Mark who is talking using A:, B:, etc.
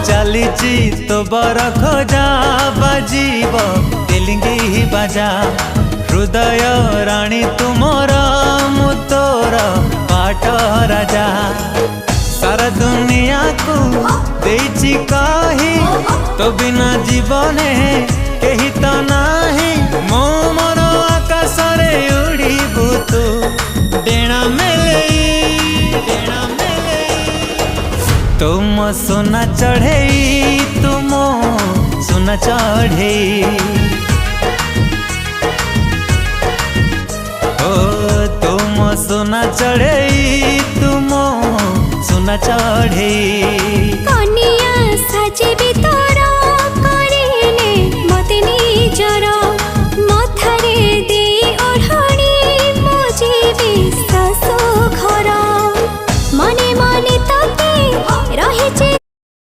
A: चलीची तो बर खोजा बाजीब तेलिंगी बाजा हृदय राणी तुमर मु तोर पाट राजा सारा दुनिया को देइची कही तो बिना जीवने कही तो नाही मो मोर आकाश रे उड़ीबू तू डेणा मेले तुम सोना चढ़े तुम सोना चढ़े ओ तुम सोना चढ़े तुम सोना चढ़े।